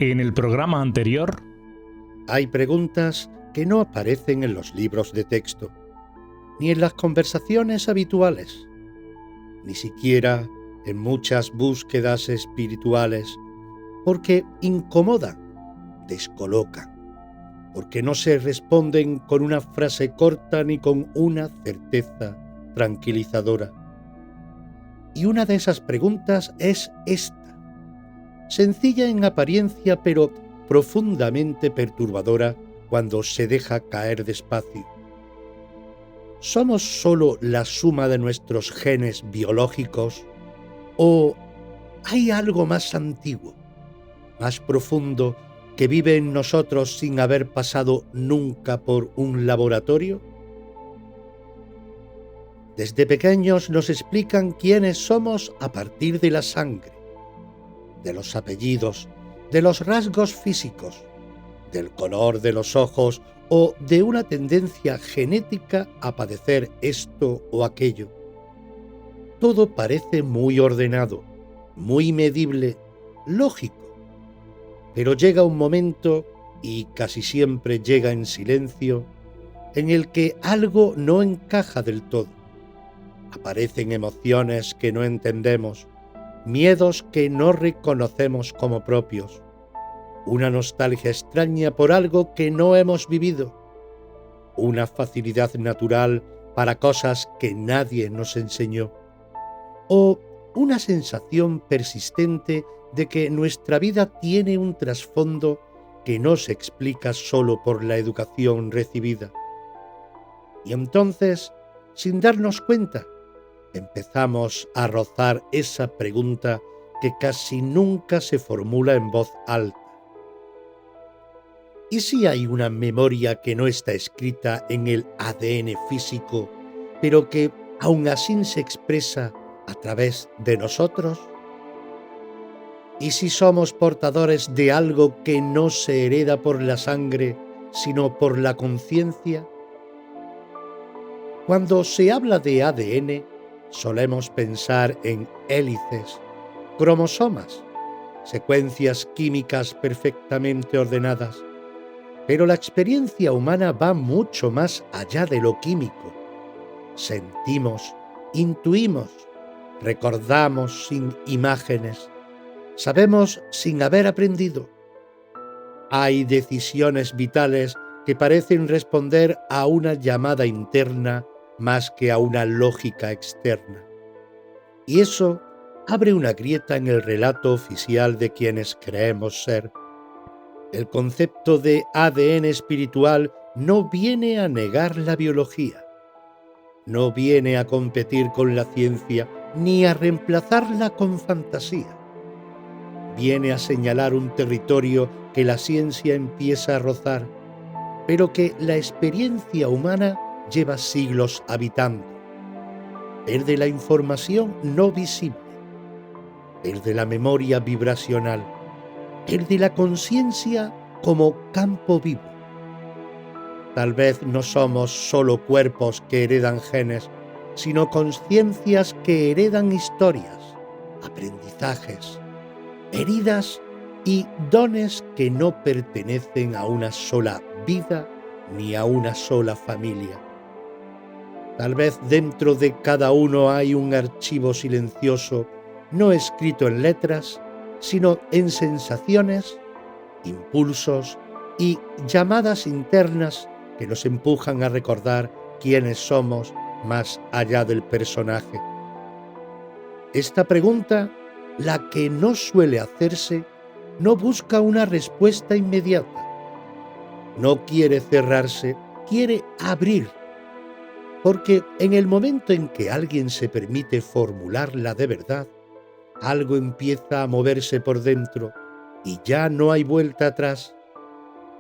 En el programa anterior, hay preguntas que no aparecen en los libros de texto, ni en las conversaciones habituales, ni siquiera en muchas búsquedas espirituales, porque incomodan, descolocan, porque no se responden con una frase corta ni con una certeza tranquilizadora. Y una de esas preguntas es esta, sencilla en apariencia pero profundamente perturbadora cuando se deja caer despacio. ¿Somos solo la suma de nuestros genes biológicos o hay algo más antiguo, más profundo, que vive en nosotros sin haber pasado nunca por un laboratorio? Desde pequeños nos explican quiénes somos a partir de la sangre, de los apellidos, de los rasgos físicos, del color de los ojos o de una tendencia genética a padecer esto o aquello. Todo parece muy ordenado, muy medible, lógico, pero llega un momento, y casi siempre llega en silencio, en el que algo no encaja del todo. Aparecen emociones que no entendemos, miedos que no reconocemos como propios, una nostalgia extraña por algo que no hemos vivido, una facilidad natural para cosas que nadie nos enseñó, o una sensación persistente de que nuestra vida tiene un trasfondo que no se explica solo por la educación recibida. Y entonces, sin darnos cuenta, empezamos a rozar esa pregunta que casi nunca se formula en voz alta. ¿Y si hay una memoria que no está escrita en el ADN físico, pero que aún así se expresa a través de nosotros? ¿Y si somos portadores de algo que no se hereda por la sangre, sino por la conciencia? Cuando se habla de ADN, solemos pensar en hélices, cromosomas, secuencias químicas perfectamente ordenadas. Pero la experiencia humana va mucho más allá de lo químico. Sentimos, intuimos, recordamos sin imágenes, sabemos sin haber aprendido. Hay decisiones vitales que parecen responder a una llamada interna más que a una lógica externa. Y eso abre una grieta en el relato oficial de quienes creemos ser. El concepto de ADN espiritual no viene a negar la biología, no viene a competir con la ciencia ni a reemplazarla con fantasía. Viene a señalar un territorio que la ciencia empieza a rozar, pero que la experiencia humana lleva siglos habitando. El de la información no visible, el de la memoria vibracional, el de la conciencia como campo vivo. Tal vez no somos solo cuerpos que heredan genes, sino conciencias que heredan historias, aprendizajes, heridas y dones que no pertenecen a una sola vida ni a una sola familia. Tal vez dentro de cada uno hay un archivo silencioso, no escrito en letras, sino en sensaciones, impulsos y llamadas internas que nos empujan a recordar quiénes somos más allá del personaje. Esta pregunta, la que no suele hacerse, no busca una respuesta inmediata. No quiere cerrarse, quiere abrir. Porque en el momento en que alguien se permite formularla de verdad, algo empieza a moverse por dentro y ya no hay vuelta atrás.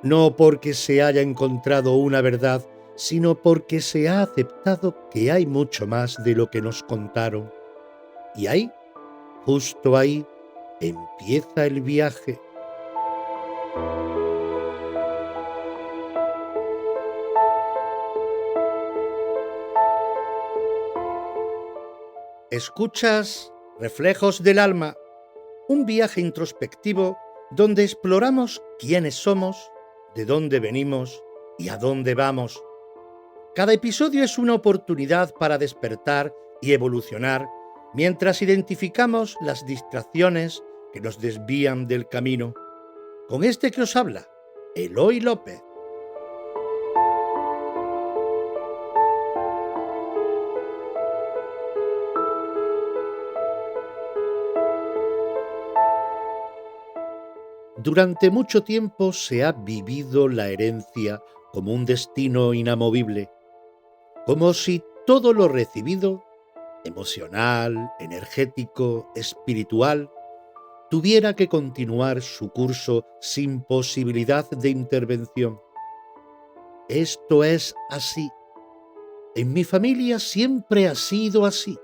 No porque se haya encontrado una verdad, sino porque se ha aceptado que hay mucho más de lo que nos contaron. Y ahí, justo ahí, empieza el viaje. Escuchas Reflejos del Alma, un viaje introspectivo donde exploramos quiénes somos, de dónde venimos y a dónde vamos. Cada episodio es una oportunidad para despertar y evolucionar mientras identificamos las distracciones que nos desvían del camino. Con este que os habla, Eloy López. Durante mucho tiempo se ha vivido la herencia como un destino inamovible, como si todo lo recibido, emocional, energético, espiritual, tuviera que continuar su curso sin posibilidad de intervención. Esto es así. En mi familia siempre ha sido así.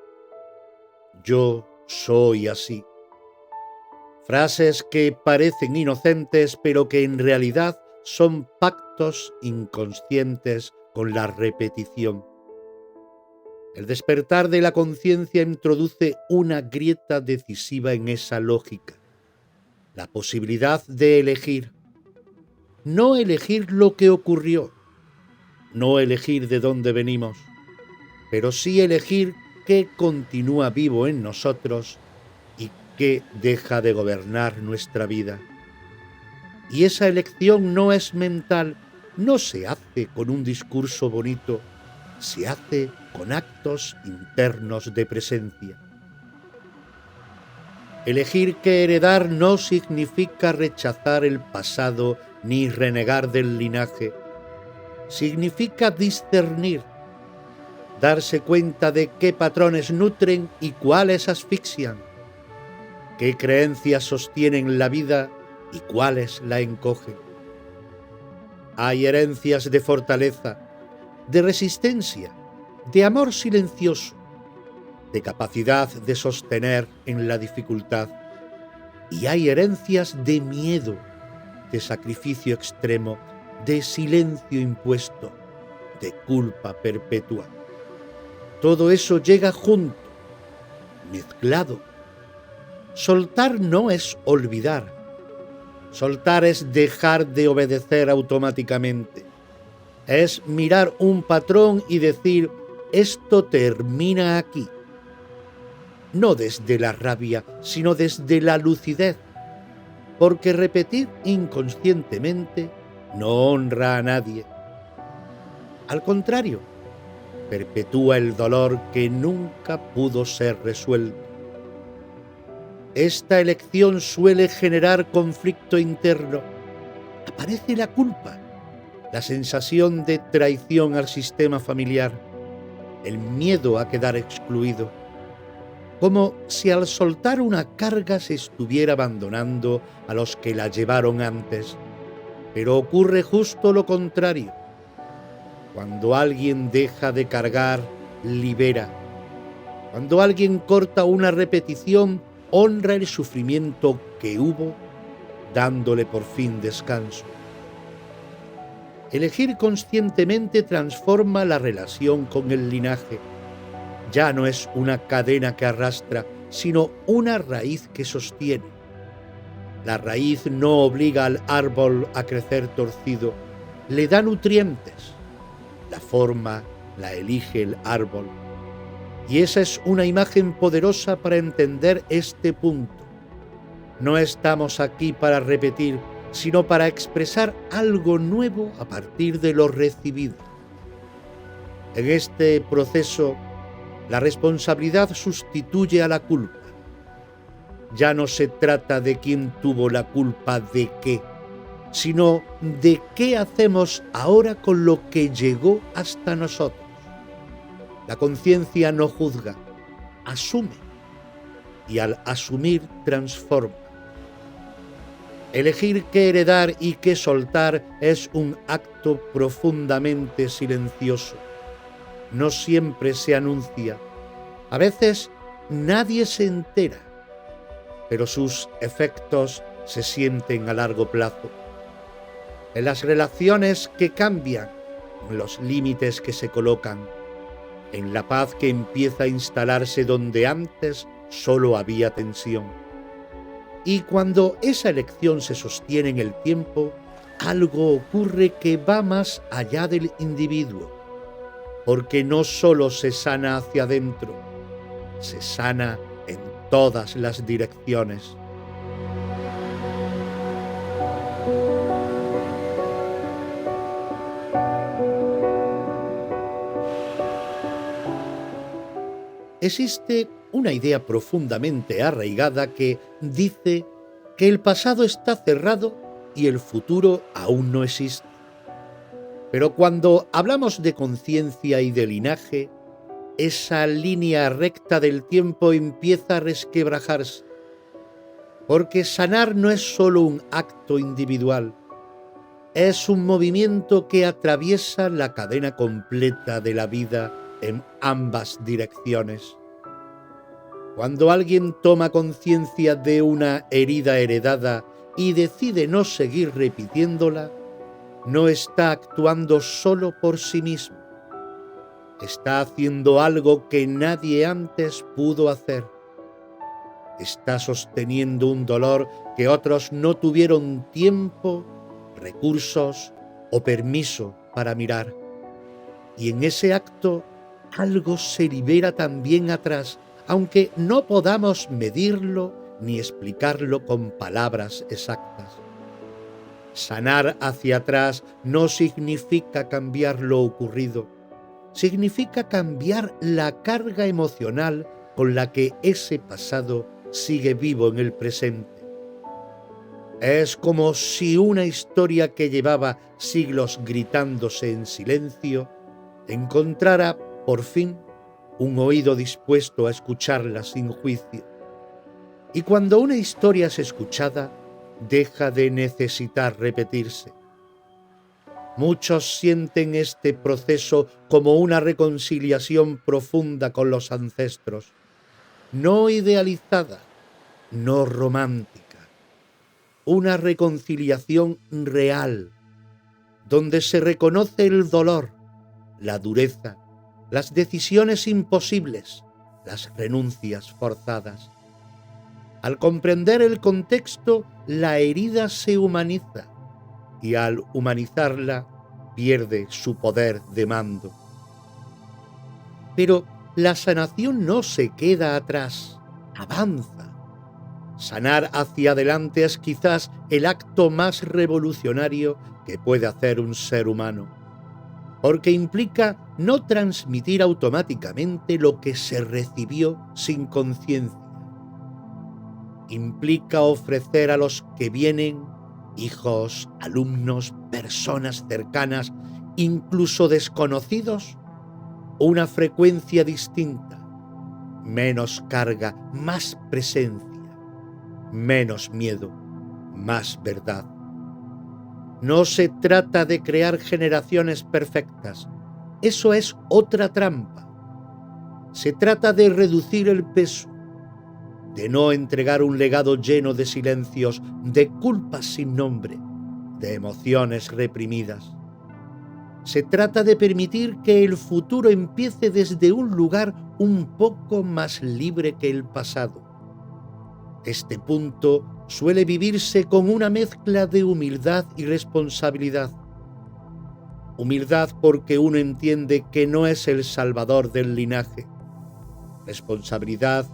Yo soy así. Frases que parecen inocentes, pero que en realidad son pactos inconscientes con la repetición. El despertar de la conciencia introduce una grieta decisiva en esa lógica. La posibilidad de elegir. No elegir lo que ocurrió, no elegir de dónde venimos, pero sí elegir qué continúa vivo en nosotros y qué deja de gobernar nuestra vida. Y esa elección no es mental, no se hace con un discurso bonito, se hace con actos internos de presencia. Elegir qué heredar no significa rechazar el pasado ni renegar del linaje. Significa discernir, darse cuenta de qué patrones nutren y cuáles asfixian, qué creencias sostienen la vida y cuáles la encogen. Hay herencias de fortaleza, de resistencia, de amor silencioso, de capacidad de sostener en la dificultad. Y hay herencias de miedo, de sacrificio extremo, de silencio impuesto, de culpa perpetua. Todo eso llega junto, mezclado. Soltar no es olvidar. Soltar es dejar de obedecer automáticamente. Es mirar un patrón y decir, esto termina aquí. No desde la rabia, sino desde la lucidez, porque repetir inconscientemente no honra a nadie. Al contrario, perpetúa el dolor que nunca pudo ser resuelto. Esta elección suele generar conflicto interno. Aparece la culpa, la sensación de traición al sistema familiar, el miedo a quedar excluido, como si al soltar una carga se estuviera abandonando a los que la llevaron antes. Pero ocurre justo lo contrario. Cuando alguien deja de cargar, libera. Cuando alguien corta una repetición, honra el sufrimiento que hubo, dándole por fin descanso. Elegir conscientemente transforma la relación con el linaje. Ya no es una cadena que arrastra, sino una raíz que sostiene. La raíz no obliga al árbol a crecer torcido, le da nutrientes. La forma la elige el árbol. Y esa es una imagen poderosa para entender este punto. No estamos aquí para repetir, sino para expresar algo nuevo a partir de lo recibido. En este proceso, la responsabilidad sustituye a la culpa. Ya no se trata de quién tuvo la culpa de qué, sino de qué hacemos ahora con lo que llegó hasta nosotros. La conciencia no juzga, asume, y al asumir transforma. Elegir qué heredar y qué soltar es un acto profundamente silencioso. No siempre se anuncia. A veces nadie se entera, pero sus efectos se sienten a largo plazo. En las relaciones que cambian, en los límites que se colocan, en la paz que empieza a instalarse donde antes solo había tensión. Y cuando esa elección se sostiene en el tiempo, algo ocurre que va más allá del individuo, porque no solo se sana hacia adentro, se sana en todas las direcciones. Existe una idea profundamente arraigada que dice que el pasado está cerrado y el futuro aún no existe. Pero cuando hablamos de conciencia y de linaje, esa línea recta del tiempo empieza a resquebrajarse, porque sanar no es solo un acto individual, es un movimiento que atraviesa la cadena completa de la vida en ambas direcciones. Cuando alguien toma conciencia de una herida heredada y decide no seguir repitiéndola, no está actuando solo por sí mismo. Está haciendo algo que nadie antes pudo hacer. Está sosteniendo un dolor que otros no tuvieron tiempo, recursos o permiso para mirar. Y en ese acto, algo se libera también atrás, aunque no podamos medirlo ni explicarlo con palabras exactas. Sanar hacia atrás no significa cambiar lo ocurrido, significa cambiar la carga emocional con la que ese pasado sigue vivo en el presente. Es como si una historia que llevaba siglos gritándose en silencio encontrara, por fin, un oído dispuesto a escucharla sin juicio. Y cuando una historia es escuchada, deja de necesitar repetirse. Muchos sienten este proceso como una reconciliación profunda con los ancestros, no idealizada, no romántica, una reconciliación real, donde se reconoce el dolor, la dureza, las decisiones imposibles, las renuncias forzadas. Al comprender el contexto, la herida se humaniza y al humanizarla pierde su poder de mando. Pero la sanación no se queda atrás, avanza. Sanar hacia adelante es quizás el acto más revolucionario que puede hacer un ser humano, porque implica no transmitir automáticamente lo que se recibió sin conciencia. Implica ofrecer a los que vienen, hijos, alumnos, personas cercanas, incluso desconocidos, una frecuencia distinta, menos carga, más presencia, menos miedo, más verdad. No se trata de crear generaciones perfectas, eso es otra trampa. Se trata de reducir el peso, de no entregar un legado lleno de silencios, de culpas sin nombre, de emociones reprimidas. Se trata de permitir que el futuro empiece desde un lugar un poco más libre que el pasado. Este punto suele vivirse con una mezcla de humildad y responsabilidad. Humildad porque uno entiende que no es el salvador del linaje. Responsabilidad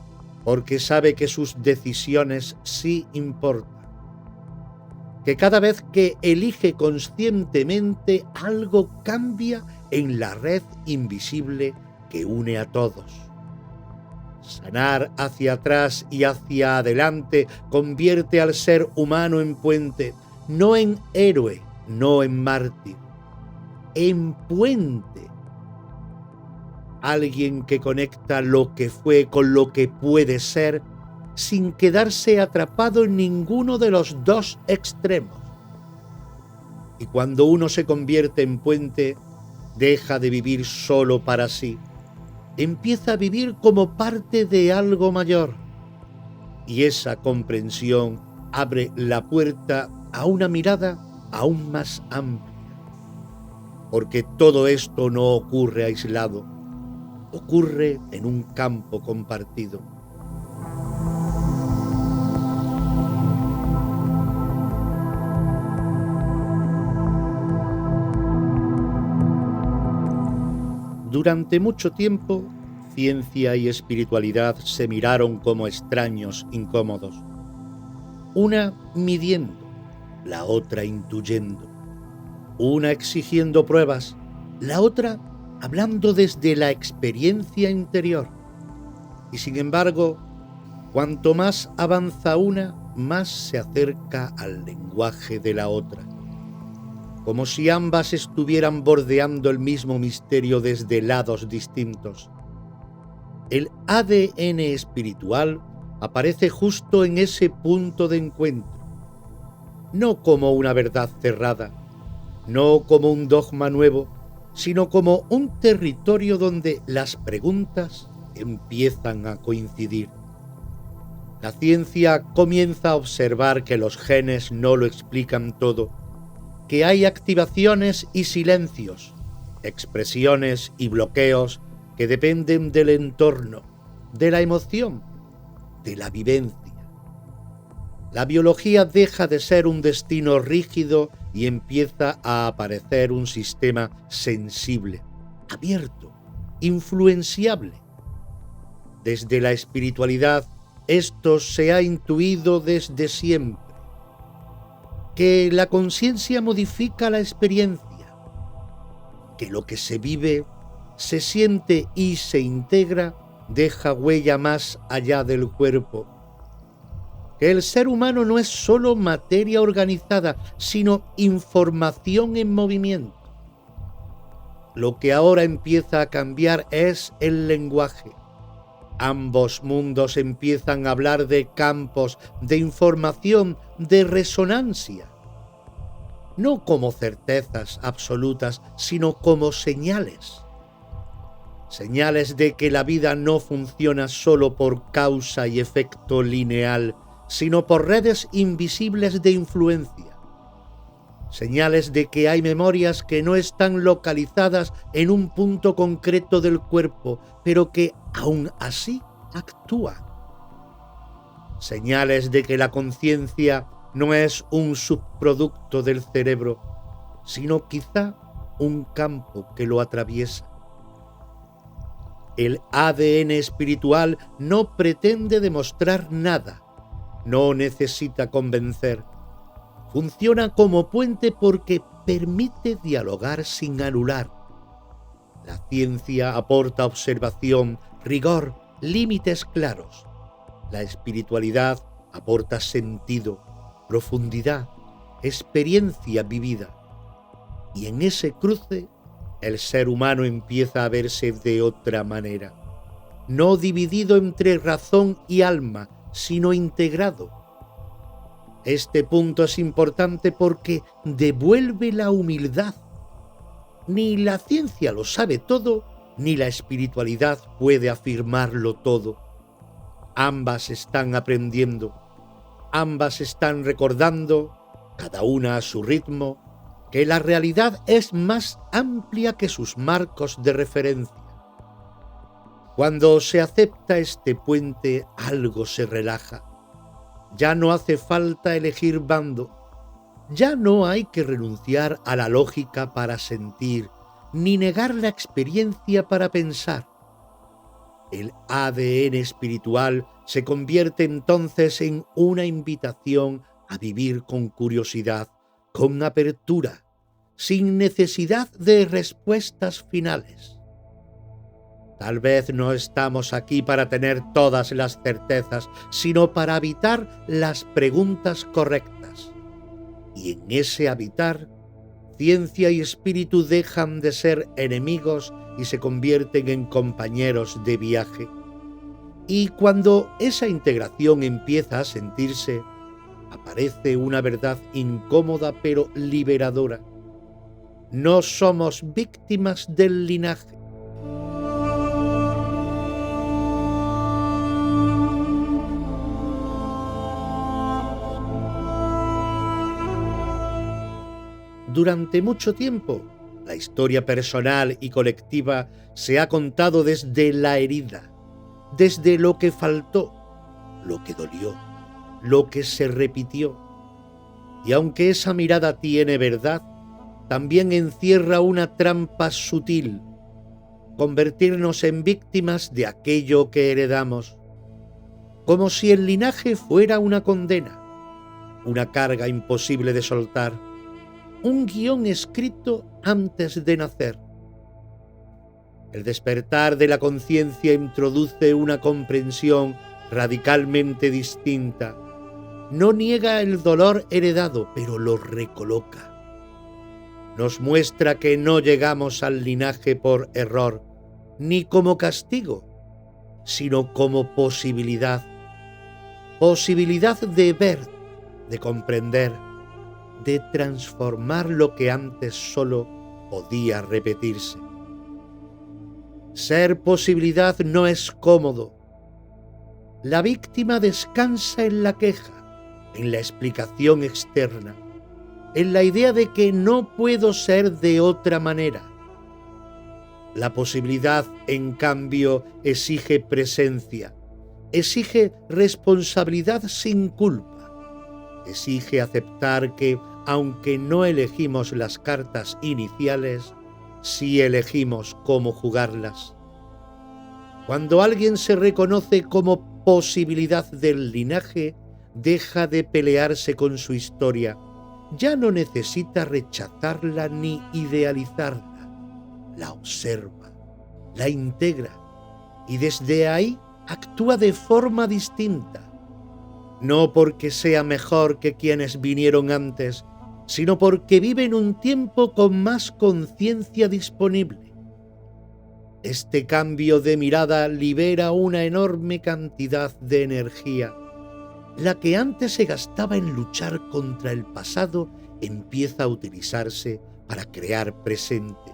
porque sabe que sus decisiones sí importan. Que cada vez que elige conscientemente algo cambia en la red invisible que une a todos. Sanar hacia atrás y hacia adelante convierte al ser humano en puente, no en héroe, no en mártir, en puente. Alguien que conecta lo que fue con lo que puede ser sin quedarse atrapado en ninguno de los dos extremos. Y cuando uno se convierte en puente, deja de vivir solo para sí. Empieza a vivir como parte de algo mayor. Y esa comprensión abre la puerta a una mirada aún más amplia. Porque todo esto no ocurre aislado, ocurre en un campo compartido. Durante mucho tiempo, ciencia y espiritualidad se miraron como extraños incómodos, una midiendo, la otra intuyendo, una exigiendo pruebas, la otra hablando desde la experiencia interior. Y sin embargo, cuanto más avanza una, más se acerca al lenguaje de la otra, como si ambas estuvieran bordeando el mismo misterio desde lados distintos. El ADN espiritual aparece justo en ese punto de encuentro, no como una verdad cerrada, no como un dogma nuevo, sino como un territorio donde las preguntas empiezan a coincidir. La ciencia comienza a observar que los genes no lo explican todo, que hay activaciones y silencios, expresiones y bloqueos que dependen del entorno, de la emoción, de la vivencia. La biología deja de ser un destino rígido y empieza a aparecer un sistema sensible, abierto, influenciable. Desde la espiritualidad, esto se ha intuido desde siempre, que la conciencia modifica la experiencia, que lo que se vive, se siente y se integra deja huella más allá del cuerpo, que el ser humano no es solo materia organizada, sino información en movimiento. Lo que ahora empieza a cambiar es el lenguaje. Ambos mundos empiezan a hablar de campos, de información, de resonancia. No como certezas absolutas, sino como señales. Señales de que la vida no funciona solo por causa y efecto lineal, sino por redes invisibles de influencia. Señales de que hay memorias que no están localizadas en un punto concreto del cuerpo, pero que aún así actúan. Señales de que la conciencia no es un subproducto del cerebro, sino quizá un campo que lo atraviesa. El ADN espiritual no pretende demostrar nada, no necesita convencer. Funciona como puente porque permite dialogar sin anular. La ciencia aporta observación, rigor, límites claros. La espiritualidad aporta sentido, profundidad, experiencia vivida. Y en ese cruce, el ser humano empieza a verse de otra manera, no dividido entre razón y alma, sino integrado. Este punto es importante porque devuelve la humildad. Ni la ciencia lo sabe todo, ni la espiritualidad puede afirmarlo todo. Ambas están aprendiendo, ambas están recordando, cada una a su ritmo, que la realidad es más amplia que sus marcos de referencia. Cuando se acepta este puente, algo se relaja. Ya no hace falta elegir bando. Ya no hay que renunciar a la lógica para sentir, ni negar la experiencia para pensar. El ADN espiritual se convierte entonces en una invitación a vivir con curiosidad, con apertura, sin necesidad de respuestas finales. Tal vez no estamos aquí para tener todas las certezas, sino para habitar las preguntas correctas. Y en ese habitar, ciencia y espíritu dejan de ser enemigos y se convierten en compañeros de viaje. Y cuando esa integración empieza a sentirse, aparece una verdad incómoda pero liberadora. No somos víctimas del linaje. Durante mucho tiempo, la historia personal y colectiva se ha contado desde la herida, desde lo que faltó, lo que dolió, lo que se repitió. Y aunque esa mirada tiene verdad, también encierra una trampa sutil, convertirnos en víctimas de aquello que heredamos, como si el linaje fuera una condena, una carga imposible de soltar, un guión escrito antes de nacer. El despertar de la conciencia introduce una comprensión radicalmente distinta. No niega el dolor heredado, pero lo recoloca. Nos muestra que no llegamos al linaje por error, ni como castigo, sino como posibilidad. Posibilidad de ver, de comprender, de transformar lo que antes solo podía repetirse. Ser posibilidad no es cómodo. La víctima descansa en la queja, en la explicación externa, en la idea de que no puedo ser de otra manera. La posibilidad, en cambio, exige presencia, exige responsabilidad sin culpa, exige aceptar que, aunque no elegimos las cartas iniciales, sí elegimos cómo jugarlas. Cuando alguien se reconoce como posibilidad del linaje, deja de pelearse con su historia. Ya no necesita rechazarla ni idealizarla. La observa, la integra y desde ahí actúa de forma distinta. No porque sea mejor que quienes vinieron antes, sino porque vive en un tiempo con más conciencia disponible. Este cambio de mirada libera una enorme cantidad de energía. La que antes se gastaba en luchar contra el pasado empieza a utilizarse para crear presente.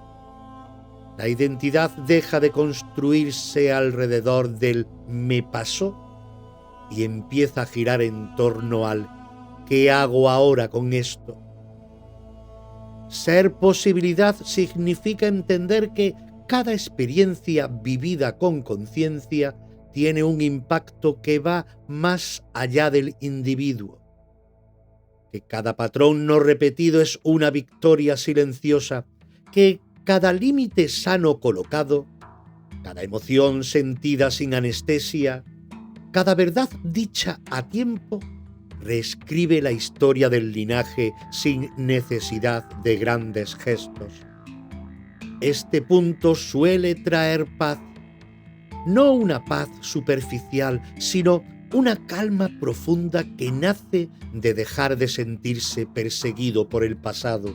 La identidad deja de construirse alrededor del «me pasó» y empieza a girar en torno al «¿qué hago ahora con esto?». Ser posibilidad significa entender que cada experiencia vivida con conciencia tiene un impacto que va más allá del individuo, que cada patrón no repetido es una victoria silenciosa, que cada límite sano colocado, cada emoción sentida sin anestesia, cada verdad dicha a tiempo, reescribe la historia del linaje sin necesidad de grandes gestos. Este punto suele traer paz, no una paz superficial, sino una calma profunda que nace de dejar de sentirse perseguido por el pasado.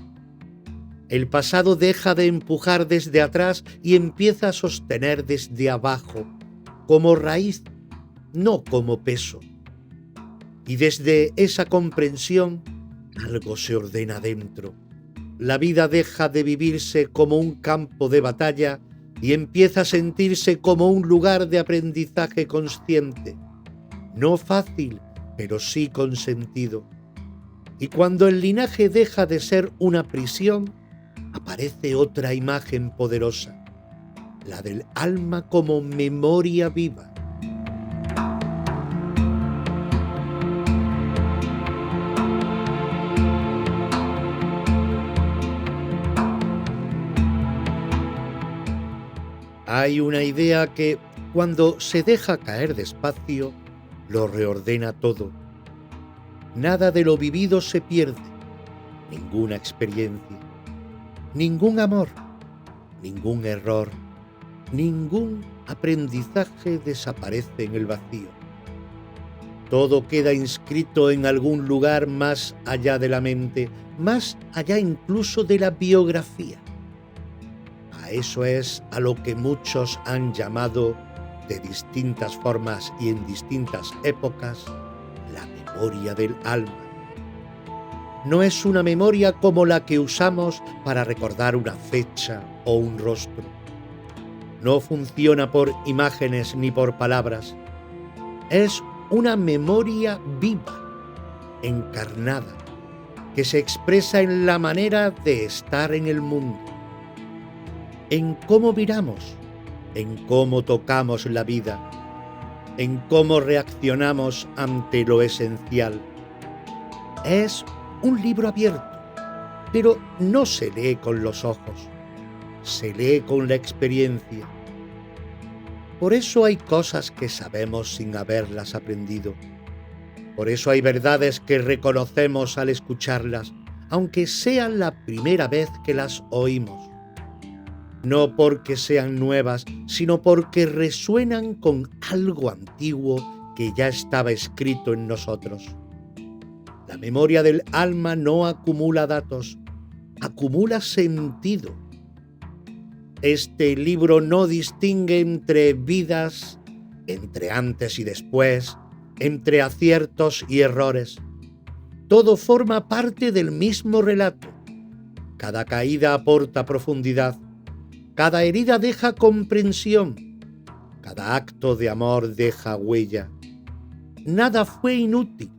El pasado deja de empujar desde atrás y empieza a sostener desde abajo, como raíz, no como peso. Y desde esa comprensión, algo se ordena dentro. La vida deja de vivirse como un campo de batalla y empieza a sentirse como un lugar de aprendizaje consciente. No fácil, pero sí con sentido. Y cuando el linaje deja de ser una prisión, aparece otra imagen poderosa, la del alma como memoria viva. Hay una idea que, cuando se deja caer despacio, lo reordena todo. Nada de lo vivido se pierde, ninguna experiencia, ningún amor, ningún error, ningún aprendizaje desaparece en el vacío. Todo queda inscrito en algún lugar más allá de la mente, más allá incluso de la biografía. A eso es a lo que muchos han llamado, de distintas formas y en distintas épocas, la memoria del alma. No es una memoria como la que usamos para recordar una fecha o un rostro. No funciona por imágenes ni por palabras. Es una memoria viva, encarnada, que se expresa en la manera de estar en el mundo, en cómo miramos, en cómo tocamos la vida, en cómo reaccionamos ante lo esencial. Es un libro abierto, pero no se lee con los ojos, se lee con la experiencia. Por eso hay cosas que sabemos sin haberlas aprendido. Por eso hay verdades que reconocemos al escucharlas, aunque sea la primera vez que las oímos. No porque sean nuevas, sino porque resuenan con algo antiguo que ya estaba escrito en nosotros. La memoria del alma no acumula datos, acumula sentido. Este libro no distingue entre vidas, entre antes y después, entre aciertos y errores. Todo forma parte del mismo relato. Cada caída aporta profundidad. Cada herida deja comprensión. Cada acto de amor deja huella. Nada fue inútil.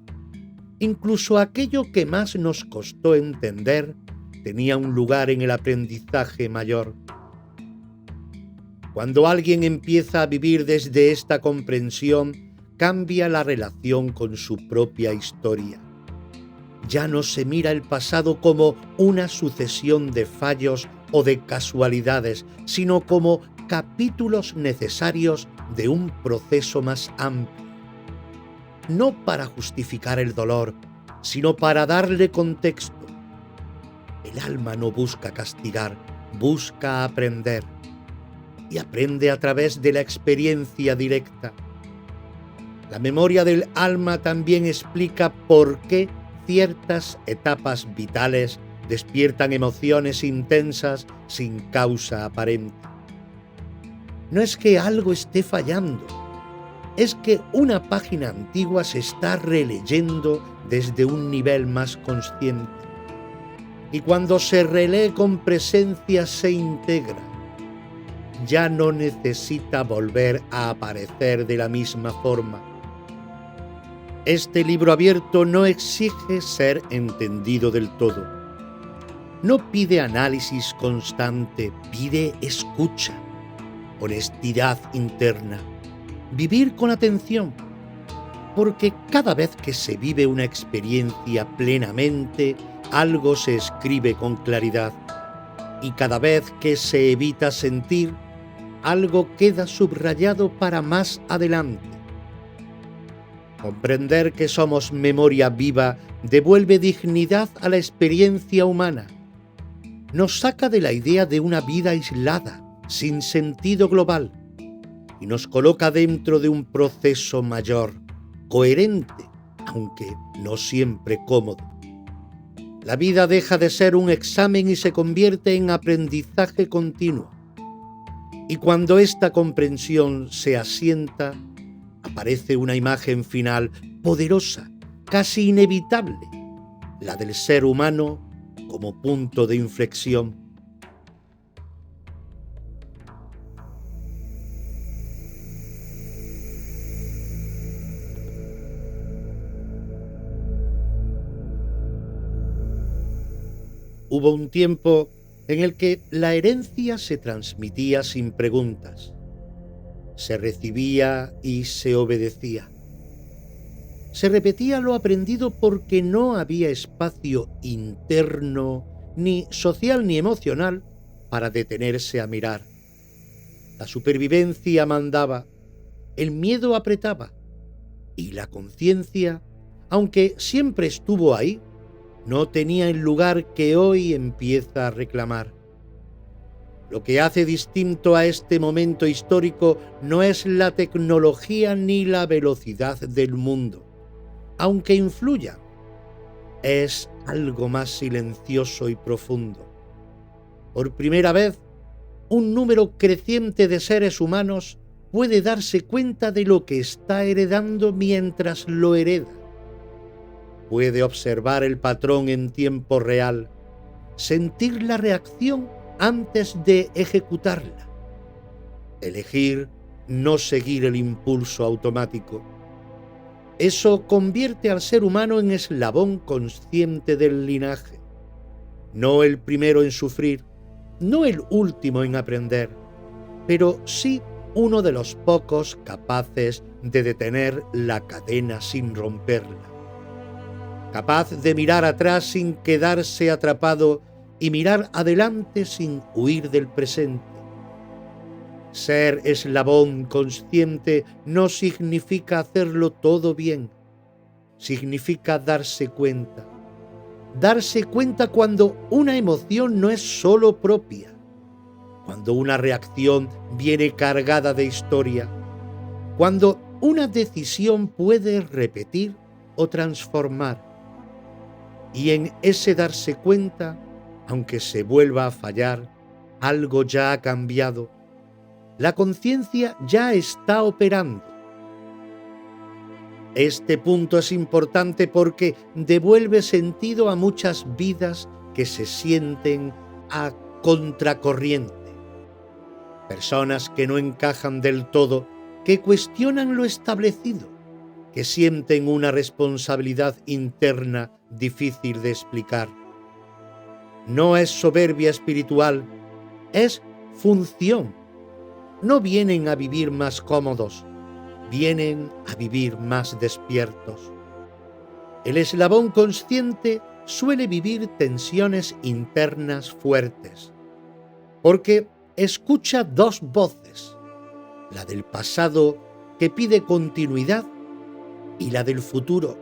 Incluso aquello que más nos costó entender tenía un lugar en el aprendizaje mayor. Cuando alguien empieza a vivir desde esta comprensión, cambia la relación con su propia historia. Ya no se mira el pasado como una sucesión de fallos o de casualidades, sino como capítulos necesarios de un proceso más amplio. No para justificar el dolor, sino para darle contexto. El alma no busca castigar, busca aprender. Y aprende a través de la experiencia directa. La memoria del alma también explica por qué ciertas etapas vitales despiertan emociones intensas sin causa aparente. No es que algo esté fallando, es que una página antigua se está releyendo desde un nivel más consciente. Y cuando se relee con presencia se integra. Ya no necesita volver a aparecer de la misma forma. Este libro abierto no exige ser entendido del todo. No pide análisis constante, pide escucha, honestidad interna, vivir con atención, porque cada vez que se vive una experiencia plenamente, algo se escribe con claridad, y cada vez que se evita sentir, algo queda subrayado para más adelante. Comprender que somos memoria viva devuelve dignidad a la experiencia humana. Nos saca de la idea de una vida aislada, sin sentido global, y nos coloca dentro de un proceso mayor, coherente, aunque no siempre cómodo. La vida deja de ser un examen y se convierte en aprendizaje continuo. Y cuando esta comprensión se asienta, aparece una imagen final poderosa, casi inevitable, la del ser humano como punto de inflexión. Hubo un tiempo en el que la herencia se transmitía sin preguntas. Se recibía y se obedecía. Se repetía lo aprendido porque no había espacio interno, ni social ni emocional, para detenerse a mirar. La supervivencia mandaba, el miedo apretaba, y la conciencia, aunque siempre estuvo ahí, no tenía el lugar que hoy empieza a reclamar. Lo que hace distinto a este momento histórico no es la tecnología ni la velocidad del mundo, aunque influya, es algo más silencioso y profundo. Por primera vez, un número creciente de seres humanos puede darse cuenta de lo que está heredando mientras lo hereda. Puede observar el patrón en tiempo real, sentir la reacción antes de ejecutarla, elegir no seguir el impulso automático. Eso convierte al ser humano en eslabón consciente del linaje, no el primero en sufrir, no el último en aprender, pero sí uno de los pocos capaces de detener la cadena sin romperla. Capaz de mirar atrás sin quedarse atrapado y mirar adelante sin huir del presente. Ser eslabón consciente no significa hacerlo todo bien, significa darse cuenta. Darse cuenta cuando una emoción no es solo propia, cuando una reacción viene cargada de historia, cuando una decisión puede repetir o transformar. Y en ese darse cuenta, aunque se vuelva a fallar, algo ya ha cambiado. La conciencia ya está operando. Este punto es importante porque devuelve sentido a muchas vidas que se sienten a contracorriente. Personas que no encajan del todo, que cuestionan lo establecido, que sienten una responsabilidad interna difícil de explicar. No es soberbia espiritual, es función. No vienen a vivir más cómodos, vienen a vivir más despiertos. El eslabón consciente suele vivir tensiones internas fuertes, porque escucha dos voces, la del pasado que pide continuidad y la del futuro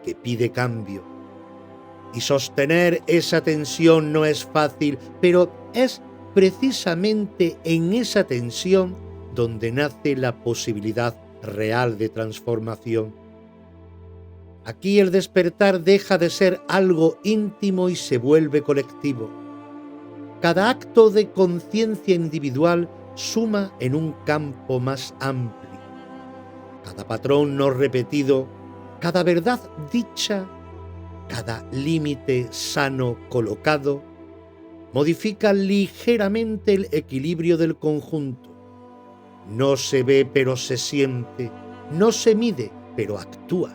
que pide cambio. Y sostener esa tensión no es fácil, pero es precisamente en esa tensión donde nace la posibilidad real de transformación. Aquí el despertar deja de ser algo íntimo y se vuelve colectivo. Cada acto de conciencia individual suma en un campo más amplio. Cada patrón no repetido, cada verdad dicha, cada límite sano colocado, modifica ligeramente el equilibrio del conjunto. No se ve pero se siente, no se mide pero actúa.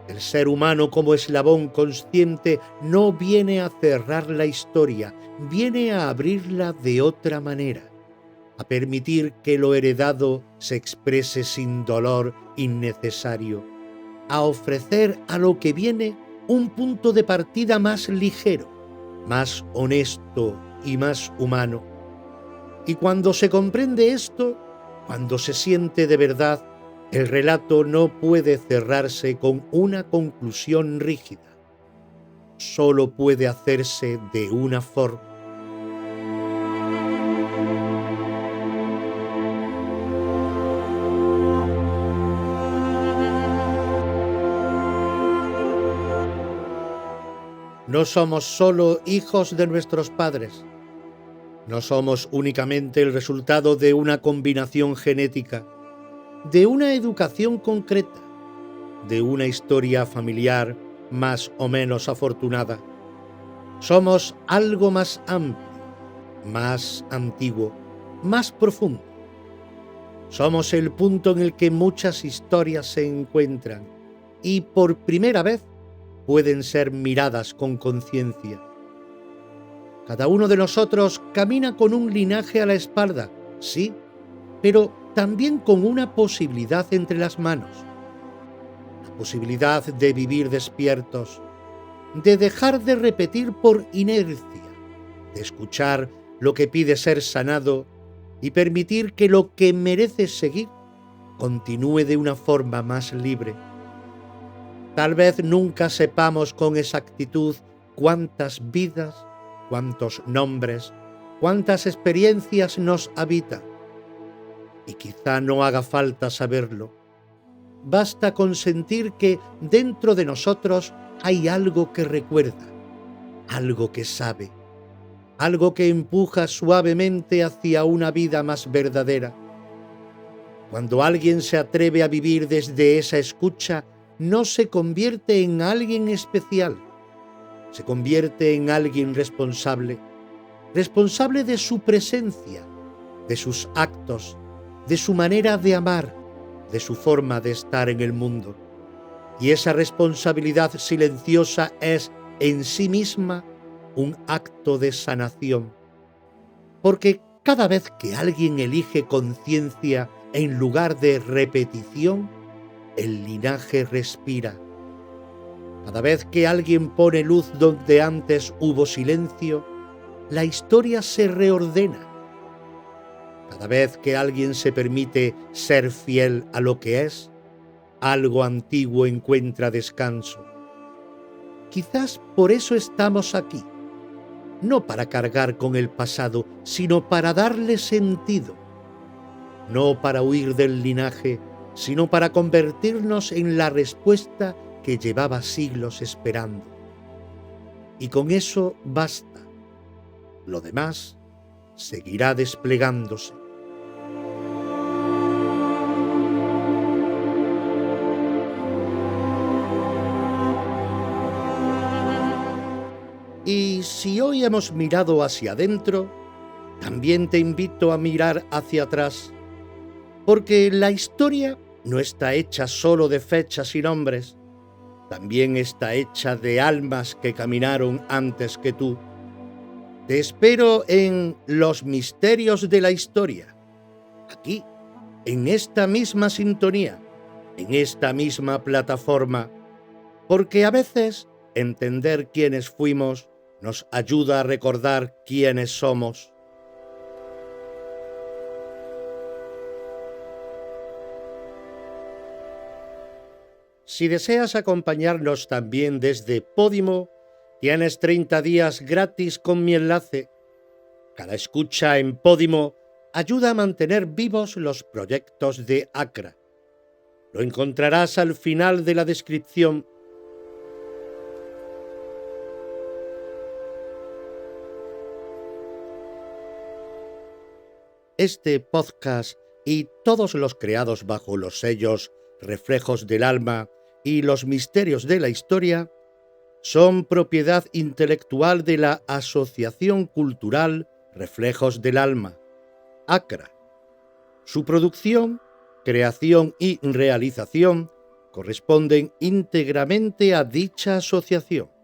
El ser humano como eslabón consciente no viene a cerrar la historia, viene a abrirla de otra manera, a permitir que lo heredado se exprese sin dolor innecesario, a ofrecer a lo que viene un punto de partida más ligero, más honesto y más humano. Y cuando se comprende esto, cuando se siente de verdad, el relato no puede cerrarse con una conclusión rígida. Solo puede hacerse de una forma. No somos solo hijos de nuestros padres. No somos únicamente el resultado de una combinación genética, de una educación concreta, de una historia familiar más o menos afortunada. Somos algo más amplio, más antiguo, más profundo. Somos el punto en el que muchas historias se encuentran y por primera vez pueden ser miradas con conciencia. Cada uno de nosotros camina con un linaje a la espalda, sí, pero también con una posibilidad entre las manos. La posibilidad de vivir despiertos, de dejar de repetir por inercia, de escuchar lo que pide ser sanado y permitir que lo que merece seguir continúe de una forma más libre. Tal vez nunca sepamos con exactitud cuántas vidas, cuántos nombres, cuántas experiencias nos habitan. Y quizá no haga falta saberlo. Basta con sentir que dentro de nosotros hay algo que recuerda, algo que sabe, algo que empuja suavemente hacia una vida más verdadera. Cuando alguien se atreve a vivir desde esa escucha, no se convierte en alguien especial, se convierte en alguien responsable, responsable de su presencia, de sus actos, de su manera de amar, de su forma de estar en el mundo. Y esa responsabilidad silenciosa es en sí misma un acto de sanación. Porque cada vez que alguien elige conciencia en lugar de repetición, el linaje respira. Cada vez que alguien pone luz donde antes hubo silencio, la historia se reordena. Cada vez que alguien se permite ser fiel a lo que es, algo antiguo encuentra descanso. Quizás por eso estamos aquí, no para cargar con el pasado, sino para darle sentido. No para huir del linaje, sino para convertirnos en la respuesta que llevaba siglos esperando. Y con eso basta. Lo demás seguirá desplegándose. Y si hoy hemos mirado hacia adentro, también te invito a mirar hacia atrás, porque la historia no está hecha solo de fechas y nombres, también está hecha de almas que caminaron antes que tú. Te espero en Los Misterios de la Historia, aquí, en esta misma sintonía, en esta misma plataforma, porque a veces entender quiénes fuimos nos ayuda a recordar quiénes somos. Si deseas acompañarnos también desde Podimo, tienes 30 días gratis con mi enlace. Cada escucha en Podimo ayuda a mantener vivos los proyectos de ACRA. Lo encontrarás al final de la descripción. Este podcast y todos los creados bajo los sellos Reflejos del Alma y Los Misterios de la Historia son propiedad intelectual de la Asociación Cultural Reflejos del Alma, ACRA. Su producción, creación y realización corresponden íntegramente a dicha asociación.